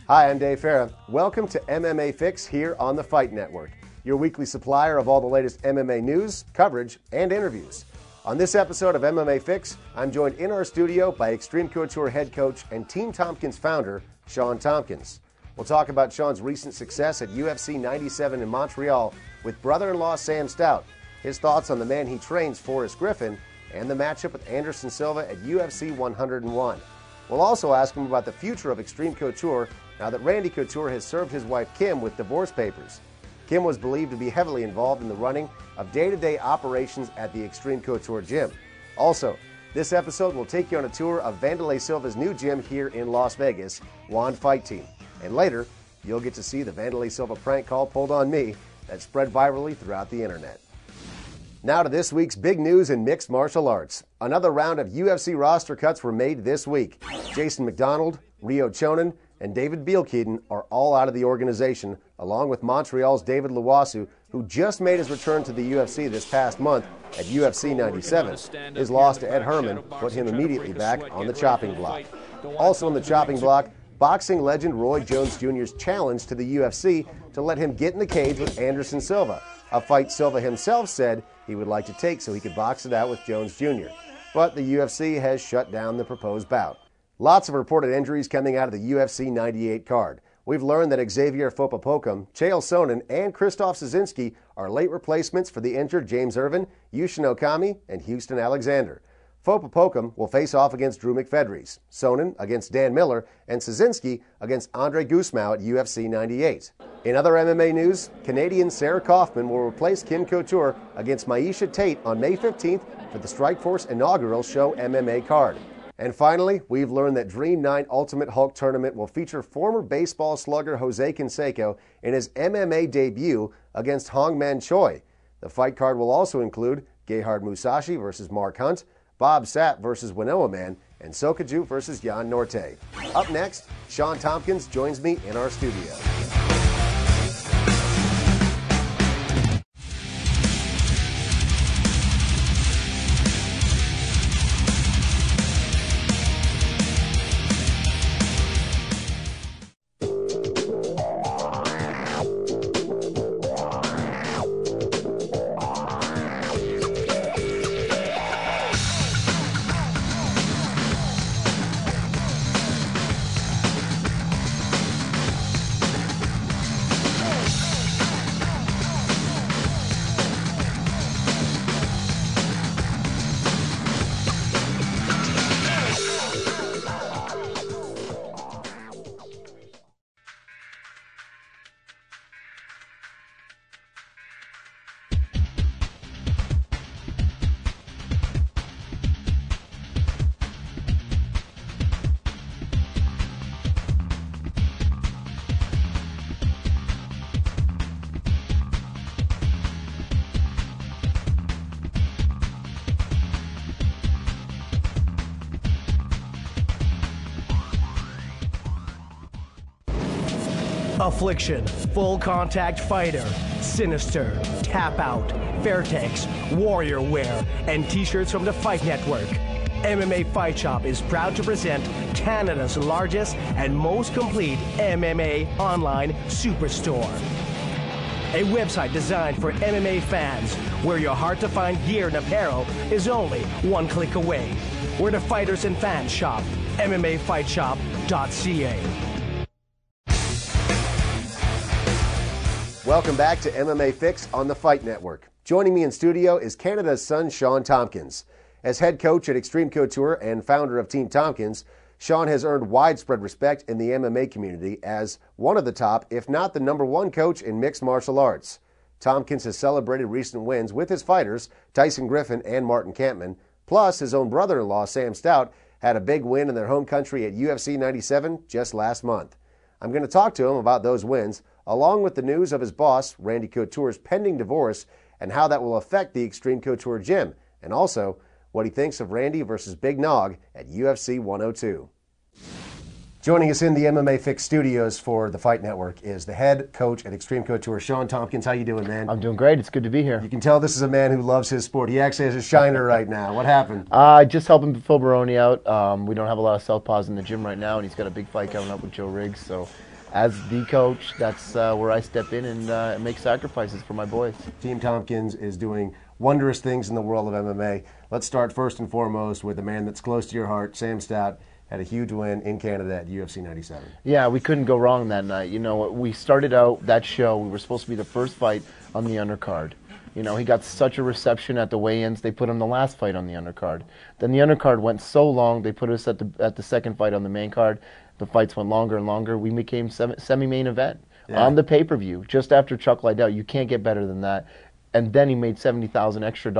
Hi, I'm Dave Farra. Welcome to MMA Fix here on the Fight Network, your weekly supplier of all the latest MMA news, coverage, and interviews. On this episode of MMA Fix, I'm joined in our studio by Extreme Couture head coach and Team Tompkins founder, Shawn Tompkins. We'll talk about Shawn's recent success at UFC 97 in Montreal with brother-in-law Sam Stout, his thoughts on the man he trains, Forrest Griffin, and the matchup with Anderson Silva at UFC 101. We'll also ask him about the future of Extreme Couture now that Randy Couture has served his wife Kim with divorce papers. Kim was believed to be heavily involved in the running of day-to-day operations at the Extreme Couture gym. Also, this episode will take you on a tour of Wanderlei Silva's new gym here in Las Vegas, Wand Fight Team. And later, you'll get to see the Wanderlei Silva prank call pulled on me that spread virally throughout the internet. Now to this week's big news in mixed martial arts. Another round of UFC roster cuts were made this week. Jason McDonald, Rio Chonin, and David Bielkeden are all out of the organization, along with Montreal's David Luwasu, who just made his return to the UFC this past month at UFC 97. His loss to Ed Herman put him immediately back on the chopping block. Also on the chopping block, boxing legend Roy Jones Jr.'s challenge to the UFC to let him get in the cage with Anderson Silva, a fight Silva himself said he would like to take so he could box it out with Jones Jr. But the UFC has shut down the proposed bout. Lots of reported injuries coming out of the UFC 98 card. We've learned that Xavier Fopapokam, Chael Sonnen, and Krzysztof Szynski are late replacements for the injured James Irvin, Yushin Okami, and Houston Alexander. Fopapokam will face off against Drew McFedries, Sonnen against Dan Miller, and Szynski against Andre Gusmao at UFC 98. In other MMA news, Canadian Sarah Kaufman will replace Kim Couture against Miesha Tate on May 15th for the Strikeforce inaugural Show MMA card. And finally, we've learned that Dream 9 Ultimate Hulk Tournament will feature former baseball slugger Jose Canseco in his MMA debut against Hong Man Choi. The fight card will also include Gerhard Musashi versus Mark Hunt, Bob Sapp versus Winnoa Man, and Sokaju versus Jan Norte. Up next, Shawn Tompkins joins me in our studio. Affliction, Full Contact Fighter, Sinister, Tap Out, Fairtex, Warrior Wear, and t-shirts from the Fight Network. MMA Fight Shop is proud to present Canada's largest and most complete MMA online superstore. A website designed for MMA fans, where your hard-to-find gear and apparel is only one click away. Where the fighters and fans shop, MMAFightShop.ca. Welcome back to MMA Fix on the Fight Network. Joining me in studio is Canada's son, Shawn Tompkins. As head coach at Extreme Couture and founder of Team Tompkins, Shawn has earned widespread respect in the MMA community as one of the top, if not the number one coach in mixed martial arts. Tompkins has celebrated recent wins with his fighters, Tyson Griffin and Martin Kampmann, plus his own brother-in-law, Sam Stout, had a big win in their home country at UFC 97 just last month. I'm going to talk to him about those wins, along with the news of his boss, Randy Couture's pending divorce, and how that will affect the Extreme Couture gym, and also what he thinks of Randy versus Big Nog at UFC 102. Joining us in the MMA Fix studios for the Fight Network is the head coach at Extreme Couture, Shawn Tompkins. How you doing, man? I'm doing great. It's good to be here. You can tell this is a man who loves his sport. He actually has a shiner right now. What happened? Just helping Phil Baroni out. We don't have a lot of southpaws in the gym right now, and he's got a big fight coming up with Joe Riggs. So as the coach, that's where I step in and make sacrifices for my boys. Team Tompkins is doing wondrous things in the world of MMA. Let's start first and foremost with the man that's close to your heart, Sam Stout. Had a huge win in Canada at UFC 97. Yeah, we couldn't go wrong that night. You know, we started out that show, we were supposed to be the first fight on the undercard. You know, he got such a reception at the weigh-ins, they put him the last fight on the undercard. Then the undercard went so long, they put us at the second fight on the main card. The fights went longer and longer. We became semi-main event on the pay-per-view, just after Chuck Liddell. You can't get better than that. And then he made $70,000 extra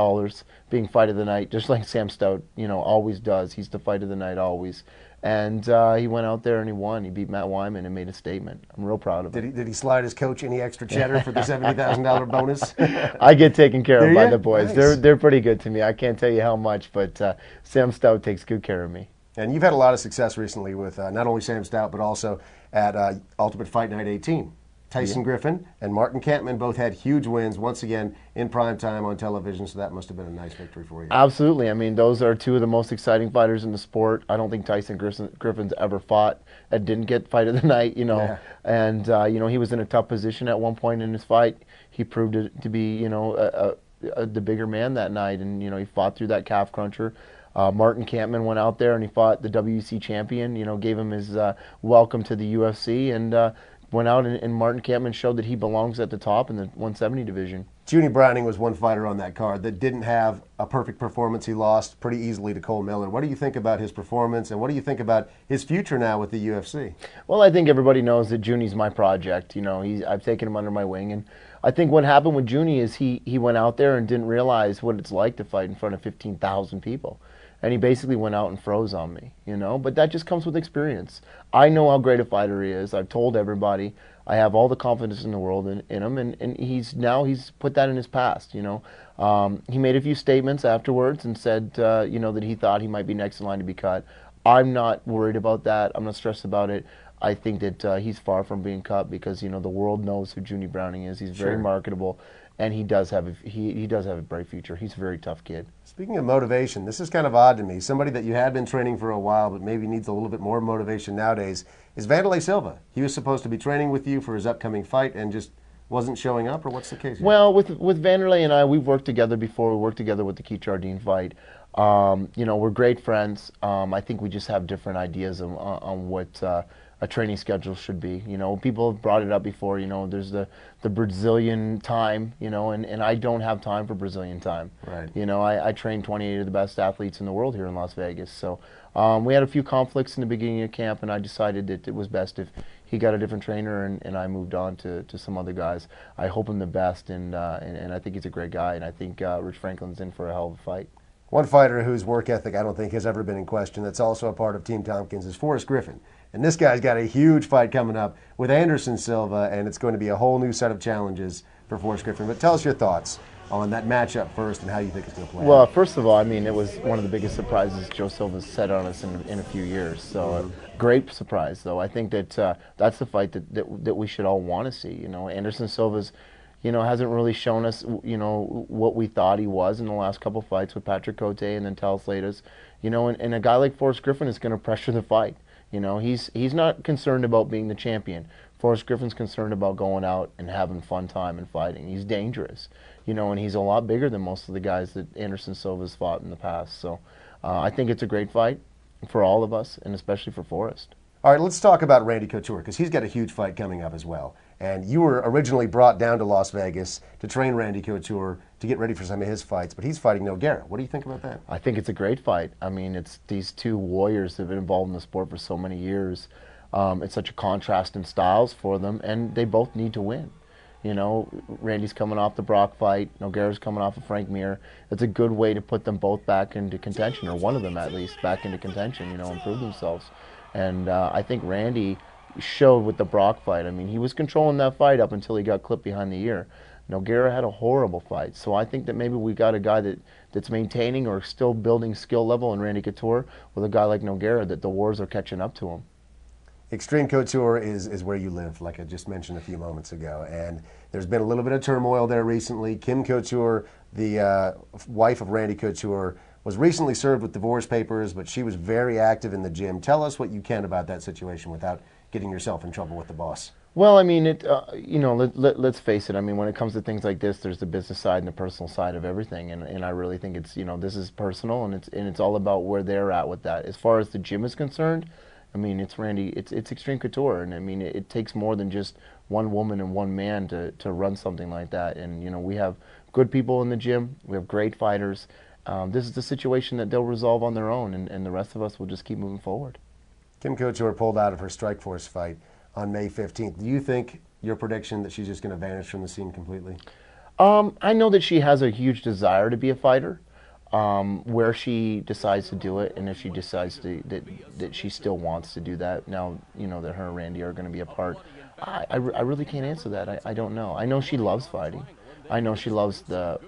being fight of the night, just like Sam Stout, you know, always does. He's the fight of the night always. And he went out there and he won. He beat Matt Wyman and made a statement. I'm real proud of him. Did he slide his coach any extra cheddar for the $70,000 bonus? I get taken care of by the boys. Nice. They're pretty good to me. I can't tell you how much, but Sam Stout takes good care of me. And you've had a lot of success recently with not only Sam Stout, but also at Ultimate Fight Night 18. Tyson Griffin and Martin Kampmann both had huge wins, once again, in prime time on television, so that must have been a nice victory for you. Absolutely. I mean, those are two of the most exciting fighters in the sport. I don't think Tyson Griffin's ever fought and didn't get fight of the night, you know. Yeah. And, you know, he was in a tough position at one point in his fight. He proved it to be, you know, the bigger man that night, and, you know, he fought through that calf cruncher. Martin Kampmann went out there and he fought the WC champion, you know, gave him his welcome to the UFC, and went out and Martin Kampmann showed that he belongs at the top in the 170 division. Junie Browning was one fighter on that card that didn't have a perfect performance. He lost pretty easily to Cole Miller. What do you think about his performance, and what do you think about his future now with the UFC? Well, I think everybody knows that Junie's my project. You know, I've taken him under my wing, and I think what happened with Junie is he went out there and didn't realize what it's like to fight in front of 15,000 people. And he basically went out and froze on me, you know. But that just comes with experience. I know how great a fighter he is. I've told everybody. I have all the confidence in the world in him, and he's put that in his past, you know. He made a few statements afterwards and said, you know, that he thought he might be next in line to be cut. I'm not worried about that. I'm not stressed about it. I think that he's far from being cut because, you know, the world knows who Junie Browning is. He's very marketable. And he does have a bright future. He's a very tough kid. Speaking of motivation, this is kind of odd to me. Somebody that you had been training for a while but maybe needs a little bit more motivation nowadays is Wanderlei Silva. He was supposed to be training with you for his upcoming fight and just wasn't showing up, or what's the case here? Well, with Wanderlei and I, we've worked together before. We worked together with the Keith Jardine fight. You know, we're great friends. I think we just have different ideas on what a training schedule should be. You know, people have brought it up before. You know, there's the Brazilian time, you know, and I don't have time for Brazilian time. Right. You know, I train 28 of the best athletes in the world here in Las Vegas. So we had a few conflicts in the beginning of camp, and I decided that it was best if he got a different trainer and I moved on to some other guys. I hope him the best, and I think he's a great guy, and I think Rich Franklin's in for a hell of a fight. One fighter whose work ethic I don't think has ever been in question that's also a part of Team Tompkins is Forrest Griffin. And this guy's got a huge fight coming up with Anderson Silva, and it's going to be a whole new set of challenges for Forrest Griffin. But tell us your thoughts on that matchup first and how you think it's going to play Well, out. first of all, I mean, it was one of the biggest surprises Joe Silva's set on us in a few years. So great surprise, though. I think that that's the fight that we should all want to see. You know, Anderson Silva's, you know, hasn't really shown us, you know, what we thought he was in the last couple fights with Patrick Cote and then Tal Slatas. You know, and a guy like Forrest Griffin is going to pressure the fight. You know, he's not concerned about being the champion. Forrest Griffin's concerned about going out and having fun time and fighting. He's dangerous, you know, and he's a lot bigger than most of the guys that Anderson Silva's fought in the past. So I think it's a great fight for all of us, and especially for Forrest. All right, let's talk about Randy Couture, because he's got a huge fight coming up as well. And you were originally brought down to Las Vegas to train Randy Couture to get ready for some of his fights, but he's fighting Nogueira. What do you think about that? I think it's a great fight. I mean, it's these two warriors that have been involved in the sport for so many years. It's such a contrast in styles for them, and they both need to win. You know, Randy's coming off the Brock fight, Nogueira's coming off of Frank Mir. It's a good way to put them both back into contention, or one of them at least, back into contention, you know, improve themselves. And I think Randy showed with the Brock fight. I mean, he was controlling that fight up until he got clipped behind the ear. Nogueira had a horrible fight. So I think that maybe we got a guy that's maintaining or still building skill level in Randy Couture with a guy like Nogueira, that the wars are catching up to him. Extreme Couture is where you live, like I just mentioned a few moments ago. And there's been a little bit of turmoil there recently. Kim Couture, the wife of Randy Couture, was recently served with divorce papers, but she was very active in the gym. Tell us what you can about that situation without getting yourself in trouble with the boss? Well, I mean, let's face it. I mean, when it comes to things like this, there's the business side and the personal side of everything, and I really think it's, this is personal, and it's all about where they're at with that. As far as the gym is concerned, I mean, it's Extreme Couture, and I mean, it takes more than just one woman and one man to run something like that. And we have good people in the gym, we have great fighters. This is the situation that they'll resolve on their own, and the rest of us will just keep moving forward. Kim Couture pulled out of her Strikeforce fight on May 15th. Do you think your prediction that she's just going to vanish from the scene completely? I know that she has a huge desire to be a fighter. Where she decides to do it, and if she decides that she still wants to do that, now that her and Randy are going to be apart, I really can't answer that. I don't know. I know she loves fighting. I know she loves the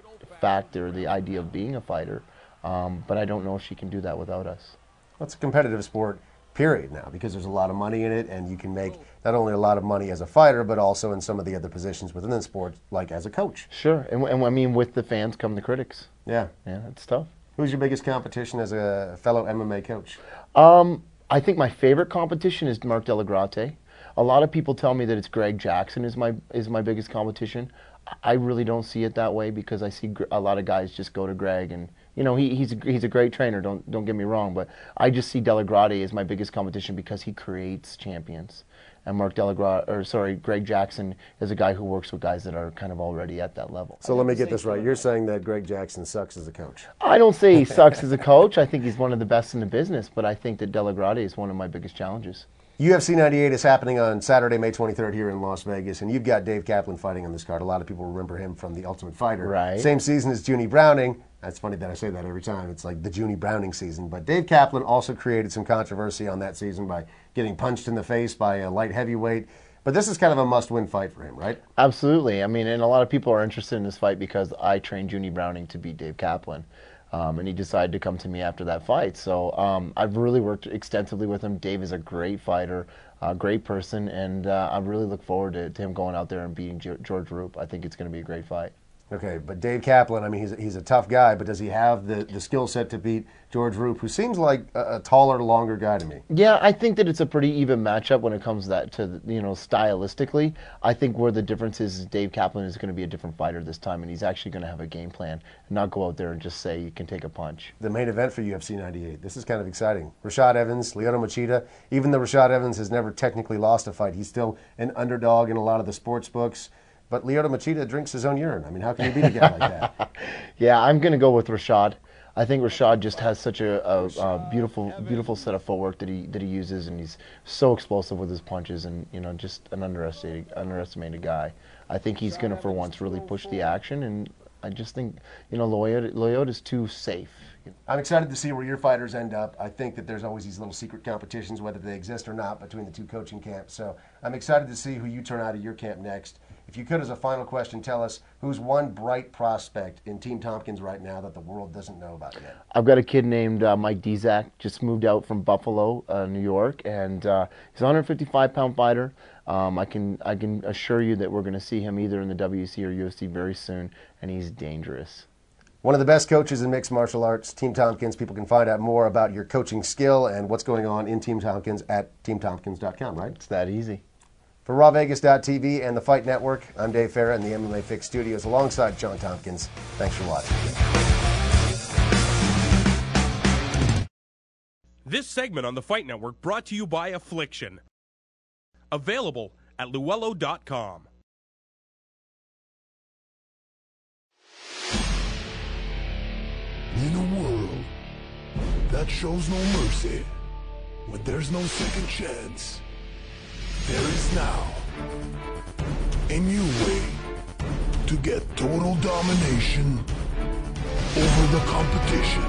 fact or the idea of being a fighter, but I don't know if she can do that without us. Well, it's a competitive sport, period, now, because there's a lot of money in it, and you can make not only a lot of money as a fighter, but also in some of the other positions within the sport, like as a coach. Sure, and I mean, with the fans come the critics. Yeah. Yeah, it's tough. Who's your biggest competition as a fellow MMA coach? I think my favorite competition is Mark Delagrate. A lot of people tell me that it's Greg Jackson is my biggest competition. I really don't see it that way, because I see a lot of guys just go to Greg, and he's a great trainer. Don't get me wrong, but I just see Delagrate as my biggest competition because he creates champions. And Greg Jackson is a guy who works with guys that are kind of already at that level. So let me get this right. You're saying that Greg Jackson sucks as a coach? I don't say he sucks as a coach. I think he's one of the best in the business, but I think that Delagrate is one of my biggest challenges. UFC 98 is happening on Saturday, May 23rd here in Las Vegas, and you've got Dave Kaplan fighting on this card. A lot of people remember him from The Ultimate Fighter. Right. Same season as Junie Browning. That's funny that I say that every time. It's like the Junie Browning season. But Dave Kaplan also created some controversy on that season by getting punched in the face by a light heavyweight. But this is kind of a must-win fight for him, right? Absolutely. I mean, and a lot of people are interested in this fight because I trained Junie Browning to beat Dave Kaplan. And he decided to come to me after that fight. So I've really worked extensively with him. Dave is a great fighter, a great person, and I really look forward to him going out there and beating George Roop. I think it's going to be a great fight. Okay, but Dave Kaplan, I mean, he's a tough guy, but does he have the skill set to beat George Roop, who seems like a taller, longer guy to me? Yeah, I think that it's a pretty even matchup when it comes to stylistically. I think where the difference is Dave Kaplan is going to be a different fighter this time, and he's actually going to have a game plan and not go out there and just say you can take a punch. The main event for UFC 98, this is kind of exciting. Rashad Evans, Lyoto Machida. Even though Rashad Evans has never technically lost a fight, he's still an underdog in a lot of the sports books. But Lyoto Machida drinks his own urine. I mean, how can you beat a guy like that? Yeah, I'm going to go with Rashad. I think Rashad just has such a beautiful set of footwork that he uses, and he's so explosive with his punches, and just an underestimated guy. I think he's going to, for once, really push the action, and I just think Lyota's too safe. I'm excited to see where your fighters end up. I think that there's always these little secret competitions, whether they exist or not, between the two coaching camps. So I'm excited to see who you turn out of your camp next. If you could, as a final question, tell us who's one bright prospect in Team Tompkins right now that the world doesn't know about yet. I've got a kid named Mike Dizak, just moved out from Buffalo, New York, and he's a 155-pound fighter. I can assure you that we're going to see him either in the WC or UFC very soon, and he's dangerous. One of the best coaches in mixed martial arts, Team Tompkins. People can find out more about your coaching skill and what's going on in Team Tompkins at teamtompkins.com, right? It's that easy. For RawVegas.tv and the Fight Network, I'm Dave Farra in the MMA Fix studios alongside Shawn Tompkins. Thanks for watching. This segment on the Fight Network brought to you by Affliction. Available at Luello.com. In a world that shows no mercy, when there's no second chance, there is now a new way to get total domination over the competition.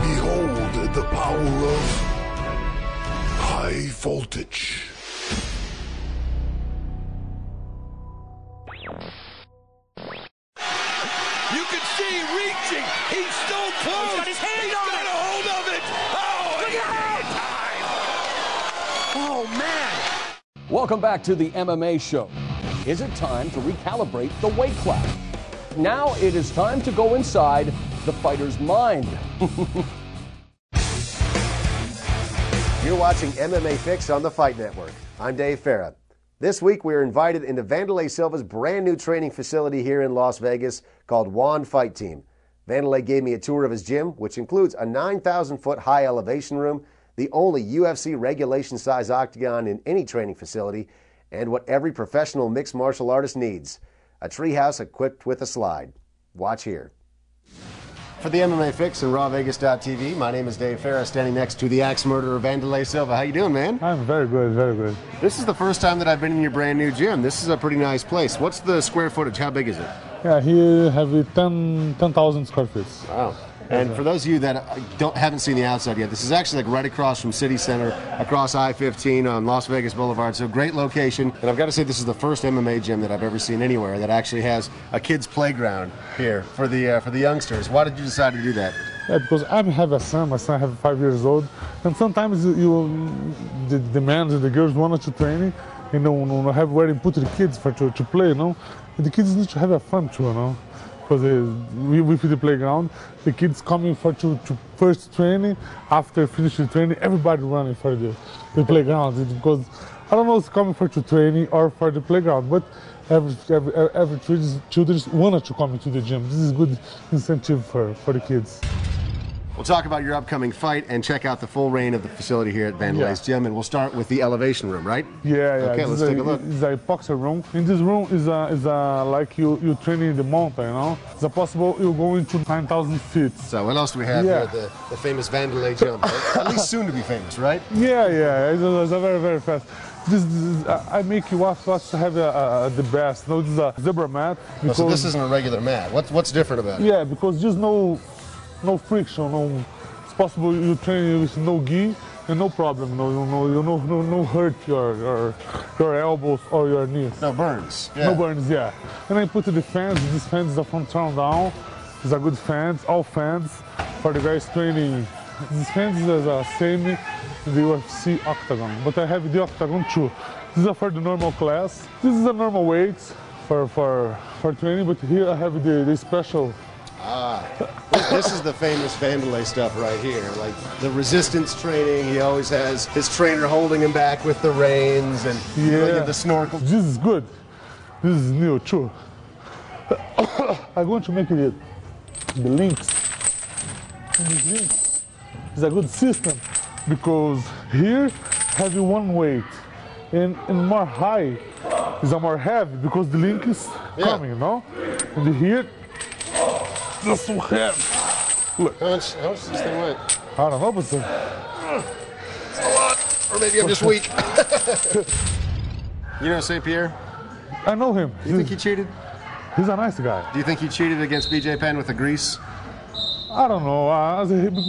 Behold the power of high voltage. You can see reaching. He's so close. He's got his hand on it. He's got a hold of it. Oh, look at that. Oh, man. Welcome back to the MMA show. Is it time to recalibrate the weight class? Now it is time to go inside the fighter's mind. You're watching MMA Fix on the Fight Network. I'm Dave Farra. This week we are invited into Wanderlei Silva's brand new training facility here in Las Vegas called Wan Fight Team. Wanderlei gave me a tour of his gym, which includes a 9,000-foot high elevation room, the only UFC regulation size octagon in any training facility, and what every professional mixed martial artist needs, a treehouse equipped with a slide. Watch here. For the MMA Fix and RawVegas.tv, my name is Dave Farra, standing next to the axe murderer Wanderlei Silva. How you doing, man? I'm very good, very good. This is the first time that I've been in your brand new gym. This is a pretty nice place. What's the square footage? How big is it? Yeah, here have 10,000 square feet. Wow. And for those of you that haven't seen the outside yet, this is actually like right across from City Center, across I-15 on Las Vegas Boulevard. So great location. And I've got to say, this is the first MMA gym that I've ever seen anywhere that actually has a kids' playground here for the youngsters. Why did you decide to do that? Yeah, because I have a son. My son is 5 years old, and sometimes the men and the girls want to train, have where to put the kids to play, And the kids need to have a fun too, Because with the playground, the kids coming to first training. After finishing training, everybody running for the playground. Because I don't know if it's coming for training or for the playground, but every children wanted to come into the gym. This is good incentive for the kids. We'll talk about your upcoming fight and check out the full reign of the facility here at Wanderlei's gym. And we'll start with the elevation room, right? Yeah. Okay, let's take a look. It's a boxer room. In this room is like you training in the mountain, It's possible you go into 9,000 feet. So what else do we have here? The famous Wanderlei jump, right? At least soon to be famous, right? Yeah. It's a very, very fast. I make you watch to have the best. This is a zebra mat. So this isn't a regular mat. What's different about it? Yeah, because just no friction. It's possible you train with no gi and no problem. No hurt your elbows or your knees. No burns. Yeah. No burns. Yeah. And I put the fans. This fans are from turn down. It's a good fans. All fans for the guys training. This fans is the same in the UFC octagon, but I have the octagon too. This is for the normal class. This is a normal weight for training, but here I have the special. This is the famous Wanderlei stuff right here, like the resistance training. He always has his trainer holding him back with the reins and the snorkel. This is good. This is new too. I'm going to make it the links. And these links is a good system because here have you one weight and more high is a more heavy because the link is coming, And here. That's so heavy. Look. How much does this thing weigh? I don't know, but it's a lot. Or maybe I'm just weak. You know St. Pierre? I know him. Do you think he cheated? He's a nice guy. Do you think he cheated against BJ Penn with the grease? I don't know.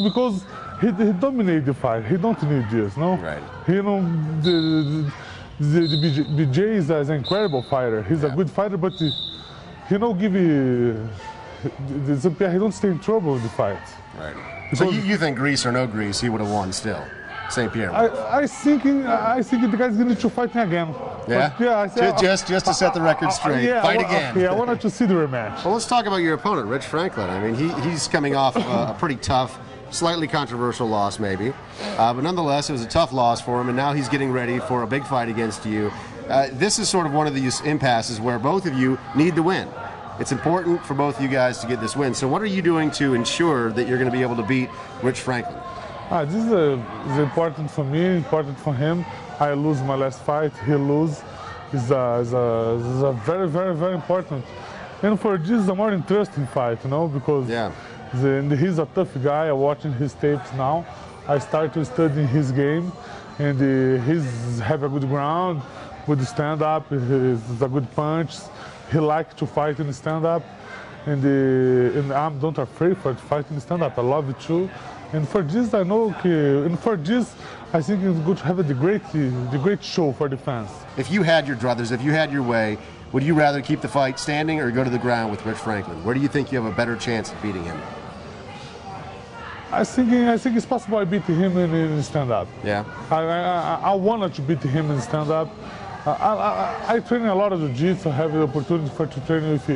Because he dominated the fight. He don't need this, Right. The BJ is an incredible fighter. He's a good fighter, but he don't give St. Pierre, he don't stay in trouble in the fight. Right. So you think grease or no grease, he would have won still? St. Pierre. I think the guy's going to try fighting again. Yeah. But, just to set the record straight. Fight again. I wanted to see the rematch. Well, let's talk about your opponent, Rich Franklin. I mean, he's coming off a pretty tough, slightly controversial loss, maybe, but nonetheless, it was a tough loss for him, and now he's getting ready for a big fight against you. This is sort of one of these impasses where both of you need to win. It's important for both you guys to get this win. So what are you doing to ensure that you're going to be able to beat Rich Franklin? This is important for me, important for him. I lose my last fight, he lose. It's a very, very, very important. And for this, it's a more interesting fight, because he's a tough guy. I'm watching his tapes now. I started studying his game, and he's have a good ground, good stand-up, he's a good punch. He likes to fight in stand-up, and I'm not afraid for fighting stand-up. I love it too. And for this, I know, I think it's good to have the great show for the fans. If you had your druthers, if you had your way, would you rather keep the fight standing or go to the ground with Rich Franklin? Where do you think you have a better chance of beating him? I think it's possible I beat him in stand-up. Yeah. I wanted to beat him in stand-up. I train a lot of jiu-jitsu. I have the opportunity to train with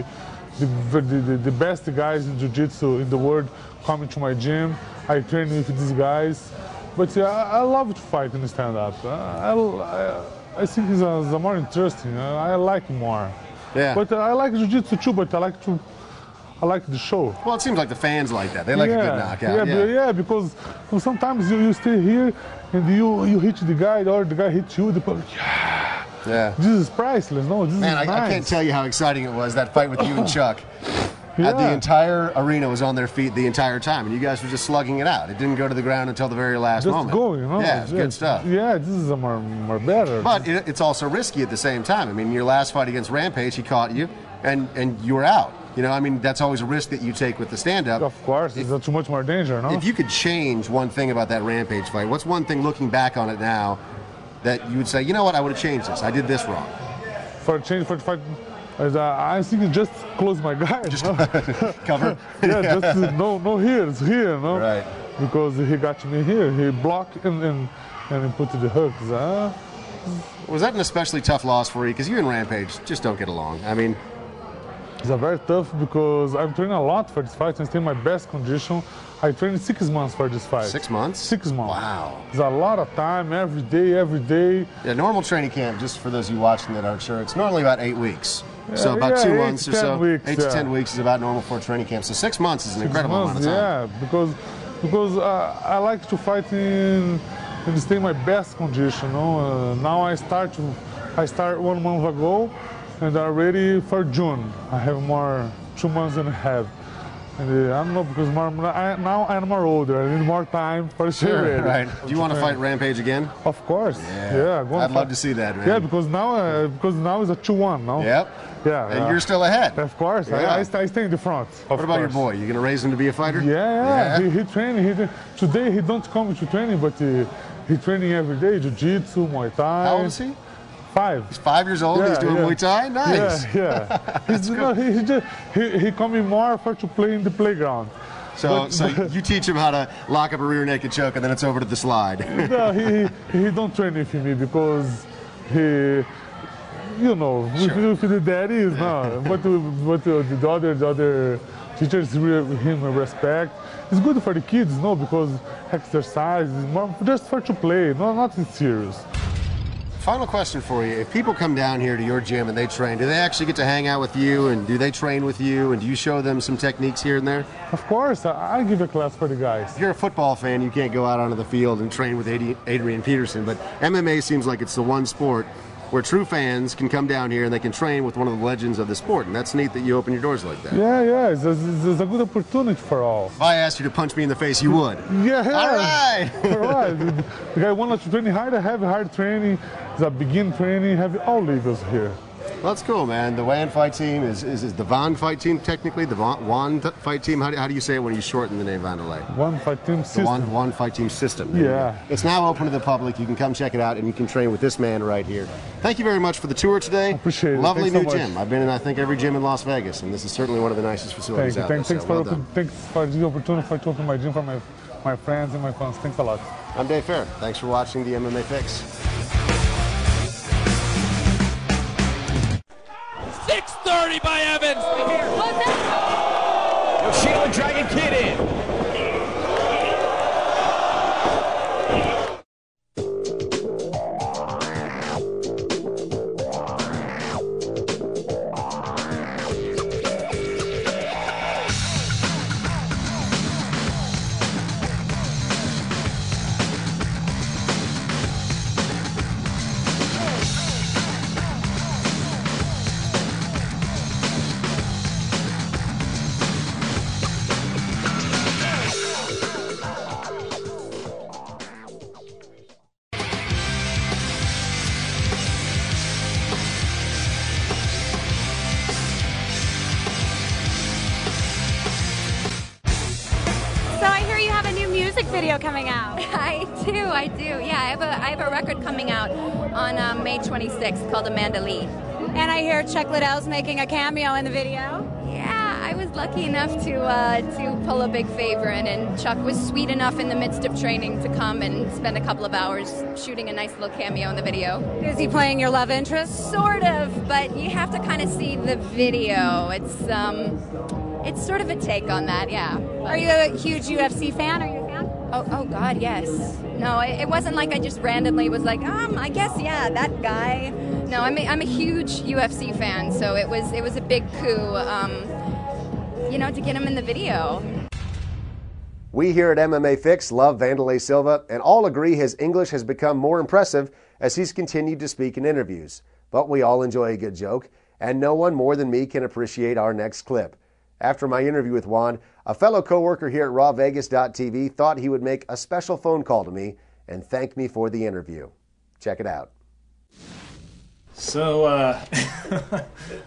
the best guys in jiu-jitsu in the world coming to my gym. I train with these guys. But I love to fight in the stand-up. I think it's more interesting. I like more. Yeah. But I like jiu-jitsu too. But I like the show. Well, it seems like the fans like that. They like a good knockout. Yeah, because sometimes you stay here and you hit the guy, or the guy hits you. The public, yeah. This is priceless. No, this Man, is nice. I can't tell you how exciting it was, that fight with you and Chuck. The entire arena was on their feet the entire time, and you guys were just slugging it out. It didn't go to the ground until the very last moment. Just going, you know? Yeah, it's good stuff. Yeah, this is more better. But it's also risky at the same time. I mean, your last fight against Rampage, he caught you, and you were out. You know, I mean, that's always a risk that you take with the stand-up. Of course, it's too much more danger, no? If you could change one thing about that Rampage fight, what's one thing looking back on it now that you would say, you know what, I would have changed this. I did this wrong. For a change for the fight, I think it just close my guard. Just no? cover? Just no here, it's here, no? Right. Because he got me here. He blocked and he put the hooks. Was that an especially tough loss for you? Because you and Rampage just don't get along. I mean, it's a very tough because I'm training a lot for this fight and stay in my best condition. I trained 6 months for this fight. 6 months? 6 months. Wow. It's a lot of time, every day. Yeah, normal training camp, just for those of you watching that aren't sure, it's normally about 8 weeks. So about 2 months or so. Weeks, 8 to 10 weeks is about normal for a training camp. So 6 months is an incredible amount of time. Yeah, because I like to fight and stay in my best condition. No? Now I start 1 month ago, and I'm ready for June. I have more 2 months and a half. And, I don't know, because now I'm more older. I need more time for sure. Right. Do you want to fight Rampage again? Of course. Yeah. I'd love to see that, man. Yeah, because now it's a 2-1. No? Yep. Yeah. And you're still ahead. Of course. Yeah. I stay in the front. What about your boy? You going to raise him to be a fighter? Yeah. He training. Today he don't come to training, but he training every day. Jiu-jitsu, Muay Thai. How old is he? 5. He's 5 years old. He's doing Muay Thai. Nice. Yeah. He coming more to play in the playground. So you teach him how to lock up a rear naked choke, and then it's over to the slide. No, he don't train with me because he, with the daddies, no. But the other teachers him respect. It's good for the kids, no, because exercise is more just for to play, nothing serious. Final question for you. If people come down here to your gym and they train, do they actually get to hang out with you, and do they train with you, and do you show them some techniques here and there? Of course. I give a class for the guys. If you're a football fan, you can't go out onto the field and train with Adrian Peterson, but MMA seems like it's the one sport where true fans can come down here and they can train with one of the legends of the sport, and that's neat that you open your doors like that. Yeah, it's a good opportunity for all. If I asked you to punch me in the face, you would. Yeah. All right. All right. The guy wants to train hard, have hard training, it's a begin training, have all levels here. Well, that's cool, man. The WAN fight team is the Van fight team technically? The WAN fight team? How do you say it when you shorten the name Wanderlei? WAN fight team system. The WAN fight team system. Yeah. It's now open to the public. You can come check it out, and you can train with this man right here. Thank you very much for the tour today. Appreciate it. Lovely Thanks new so gym. I've been in, I think, every gym in Las Vegas, and this is certainly one of the nicest facilities out there. Thanks for the opportunity to open my gym for my friends and my fans. Thanks a lot. I'm Dave Farra. Thanks for watching the MMA Fix. 630 by Evans. Yoshino Dragon Kid in. Video coming out. I do. Yeah, I have a record coming out on May 26th called Wanderlei. And I hear Chuck Liddell's making a cameo in the video. Yeah, I was lucky enough to pull a big favor in, and Chuck was sweet enough in the midst of training to come and spend a couple of hours shooting a nice little cameo in the video. Is he playing your love interest? Sort of, but you have to kind of see the video. It's sort of a take on that, yeah. Are you a huge UFC fan? Are you a fan? Oh God, yes. No, it wasn't like I just randomly was like, I guess, yeah, that guy. No, I'm a huge UFC fan, so it was a big coup, to get him in the video. We here at MMA Fix love Wanderlei Silva and all agree his English has become more impressive as he's continued to speak in interviews. But we all enjoy a good joke, and no one more than me can appreciate our next clip. After my interview with Juan, a fellow coworker here at rawvegas.tv thought he would make a special phone call to me and thank me for the interview. Check it out. So, I'm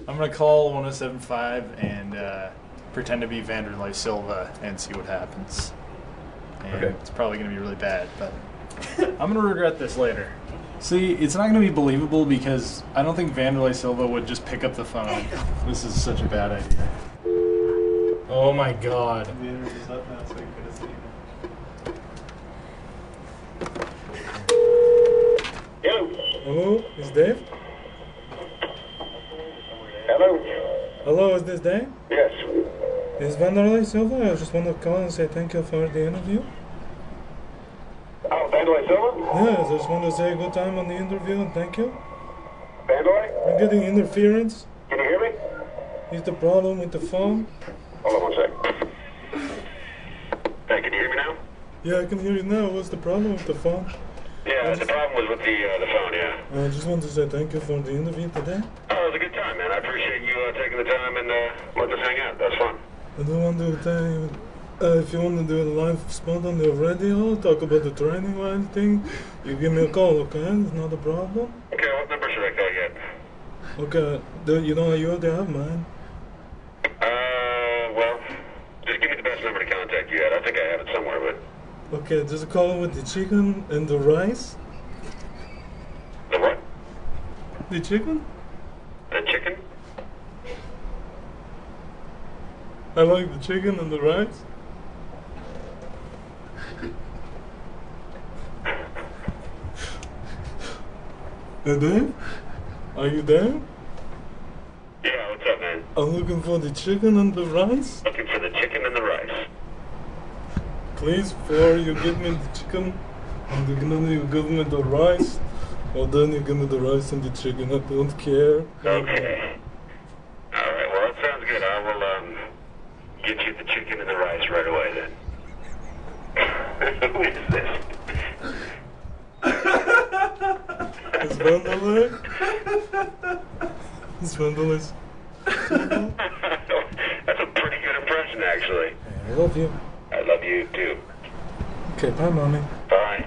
going to call 1075 and pretend to be Wanderlei Silva and see what happens. And okay. It's probably going to be really bad, but I'm going to regret this later. See, it's not going to be believable because I don't think Wanderlei Silva would just pick up the phone. This is such a bad idea. Oh my God. The interview's up now, so you can see it. Hello, is Dave? Hello. Hello, is this Dave? Yes. Is Wanderlei Silva? I just want to call and say thank you for the interview. Oh, Wanderlei Silva? Yeah, I just want to say good time on the interview and thank you. Wanderlei? I'm getting interference. Can you hear me? Is the problem with the phone? Hold on 1 second. Hey, can you hear me now? Yeah, I can hear you now. What's the problem with the phone? Yeah, the problem was with the phone, yeah. I just want to say thank you for the interview today. Oh, it was a good time, man. I appreciate you taking the time and letting us hang out. That was fun. I don't want to tell you, if you want to do a live spot on the radio, talk about the training or anything, you give me a call, okay? It's not a problem. Okay, what number should I call you at? Okay, you already have mine. Well, just give me the best number to contact you at. I think I have it somewhere, but... Okay, just call with the chicken and the rice. The what? The chicken? The chicken? I like the chicken and the rice. Hey, Dave? Are you there? Yeah, what's up, man? I'm looking for the chicken and the rice. Looking for the chicken and the rice. Please, before you give me the chicken, and then you give me the rice, or then you give me the rice and the chicken. I don't care. Okay. All right, well, that sounds good. I will get you the chicken and the rice right away, then. Who is this? It's Wanderlei. It's Wanderlei. That's a pretty good impression, actually. I love you. I love you, too. Okay, bye, Mommy. Bye.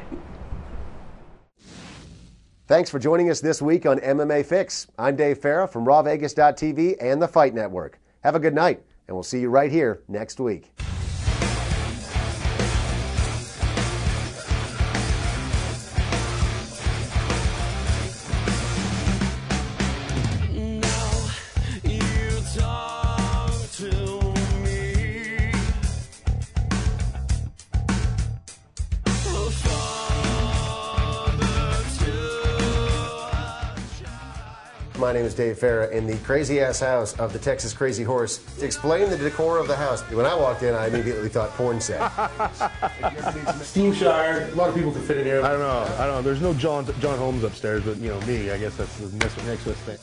Thanks for joining us this week on MMA Fix. I'm Dave Farra from rawvegas.tv and the Fight Network. Have a good night, and we'll see you right here next week. My name is Dave Farra in the crazy-ass house of the Texas Crazy Horse. To explain the decor of the house, when I walked in, I immediately thought porn set. Steamshire, a lot of people can fit in here. I don't know. There's no John Holmes upstairs, but, me, I guess that's the next thing.